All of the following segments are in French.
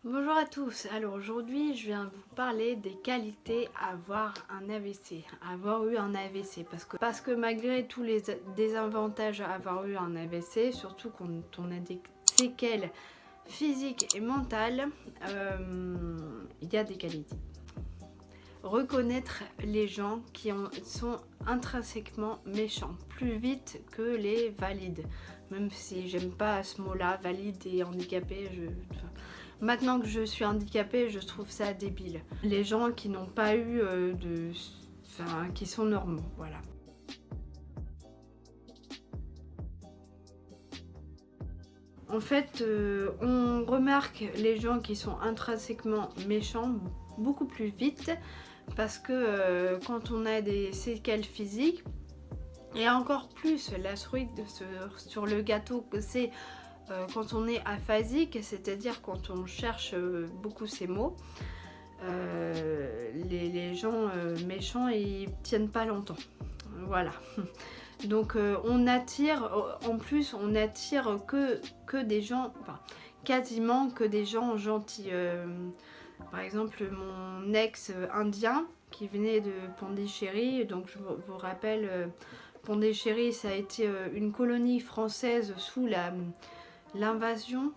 Bonjour à tous, alors aujourd'hui je viens vous parler des qualités à avoir un AVC, avoir eu un AVC parce que malgré tous les désavantages à avoir eu un AVC, surtout quand on a des séquelles physiques et mentales, il y a des qualités. Reconnaître les gens qui sont intrinsèquement méchants, plus vite que les valides, même si j'aime pas ce mot-là, valide et handicapé, maintenant que je suis handicapée, je trouve ça débile. Les gens qui n'ont pas eu qui sont normaux, voilà. En fait, on remarque les gens qui sont intrinsèquement méchants beaucoup plus vite parce que quand on a des séquelles physiques, et encore plus la cerise sur le gâteau, c'est quand on est aphasique, c'est-à-dire quand on cherche beaucoup ces mots, les gens méchants ils tiennent pas longtemps. Voilà. Donc on attire, en plus on attire que des gens, enfin quasiment que des gens gentils. Par exemple mon ex indien qui venait de Pondichéry, donc je vous rappelle, Pondichéry ça a été une colonie française sous l'invasion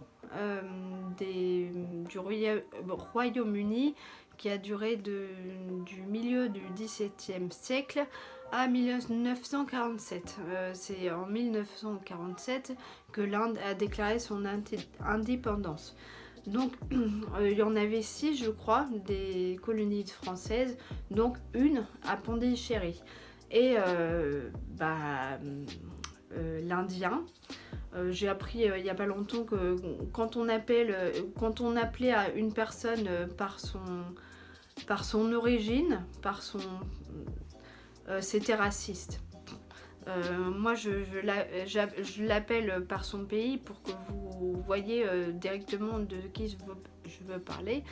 du Royaume-Uni qui a duré du milieu du XVIIe siècle à 1947. C'est en 1947 que l'Inde a déclaré son indépendance. Donc il y en avait 6 je crois, des colonies françaises, donc une à Pondichéry. Et l'Indien, j'ai appris il n'y a pas longtemps que quand on appelait à une personne par son origine, c'était raciste. Moi je l'appelle par son pays pour que vous voyez directement de qui je veux parler.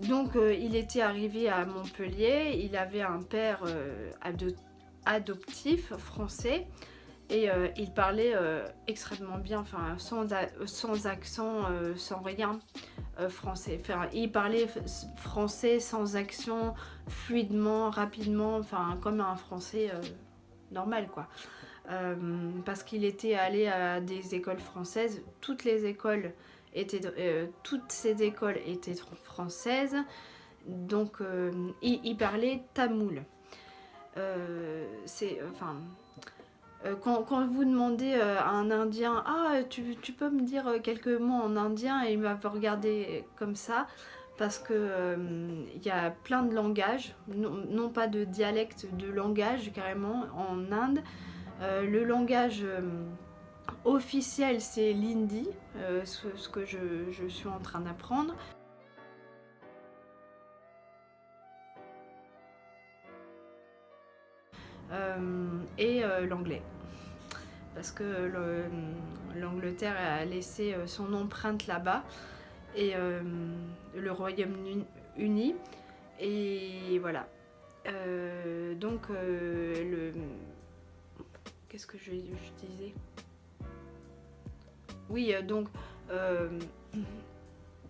Donc il était arrivé à Montpellier, il avait un père adoptif français et il parlait extrêmement bien, enfin sans accent, sans rien français. Enfin, il parlait français sans accent, fluidement, rapidement, enfin comme un français normal quoi. Parce qu'il était allé à des écoles françaises, toutes ces écoles étaient françaises, donc il parlait tamoul. Quand vous demandez à un indien, ah tu peux me dire quelques mots en indien, et il va vous regarder comme ça parce que il y a plein de langages, non pas de dialecte, de langage carrément en Inde. Le langage officiel c'est l'hindi, ce que je suis en train d'apprendre. Et l'anglais. Parce que l'Angleterre a laissé son empreinte là-bas et le Royaume-Uni. Et voilà. Qu'est-ce que je disais? Oui,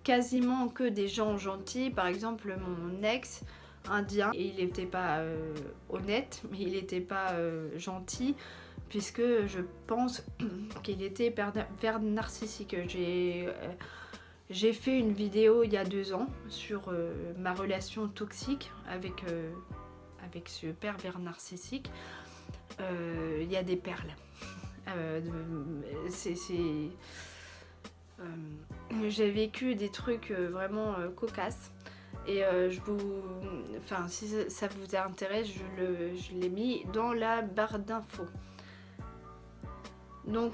quasiment que des gens gentils. Par exemple, mon ex indien, et il n'était pas honnête, mais il n'était pas gentil, puisque je pense qu'il était vers narcissique. J'ai fait une vidéo il y a 2 ans sur ma relation toxique avec ce pervers narcissique. Il y a des perles. J'ai vécu des trucs vraiment cocasses. Et si ça vous intéresse, je l'ai mis dans la barre d'infos. Donc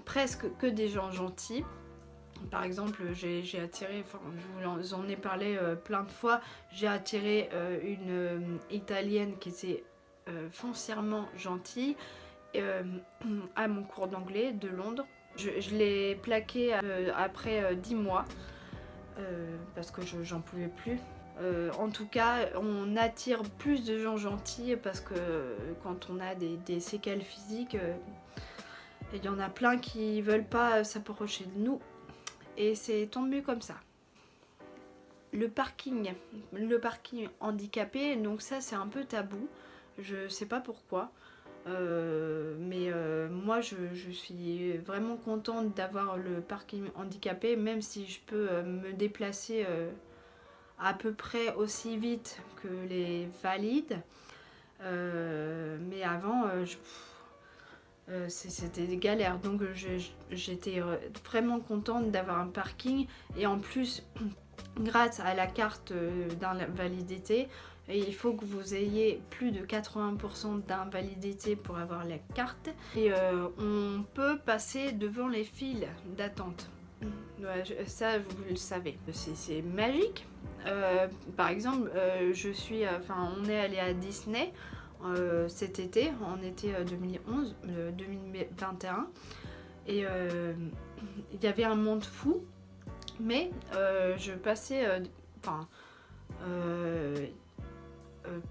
presque que des gens gentils. Par exemple, j'ai attiré, enfin je vous en ai parlé plein de fois, j'ai attiré une italienne qui était foncièrement gentille à mon cours d'anglais de Londres. Je l'ai plaquée après 10 mois. Parce que j'en pouvais plus. En tout cas, on attire plus de gens gentils parce que quand on a des séquelles physiques, Il y en a plein qui veulent pas s'approcher de nous et c'est tant mieux comme ça. Le parking handicapé, donc ça c'est un peu tabou, je sais pas pourquoi. Mais moi je suis vraiment contente d'avoir le parking handicapé, même si je peux me déplacer à peu près aussi vite que les valides. Mais avant c'était des galères, donc j'étais vraiment contente d'avoir un parking. Et en plus grâce à la carte d'invalidité, et il faut que vous ayez plus de 80% d'invalidité pour avoir la carte. Et on peut passer devant les files d'attente. Ouais, ça, vous le savez. C'est magique. Par exemple, on est allé à Disney cet été, en été 2021. Et il y avait un monde fou. Mais je passais,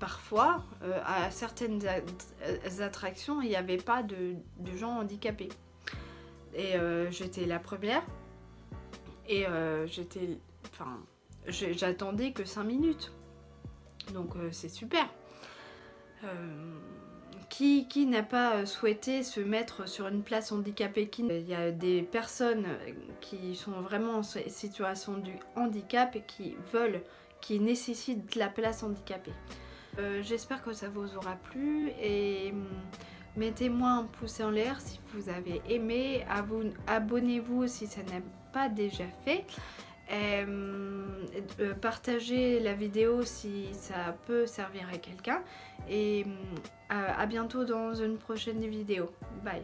parfois, à certaines attractions, il n'y avait pas de gens handicapés. Et j'étais la première. Et j'attendais que 5 minutes. Donc c'est super. Qui n'a pas souhaité se mettre sur une place handicapée? Il y a des personnes qui sont vraiment en situation de handicap et qui nécessitent la place handicapée. J'espère que ça vous aura plu et mettez-moi un pouce en l'air si vous avez aimé. Abonnez-vous si ça n'a pas déjà fait. Partagez la vidéo si ça peut servir à quelqu'un et à bientôt dans une prochaine vidéo. Bye.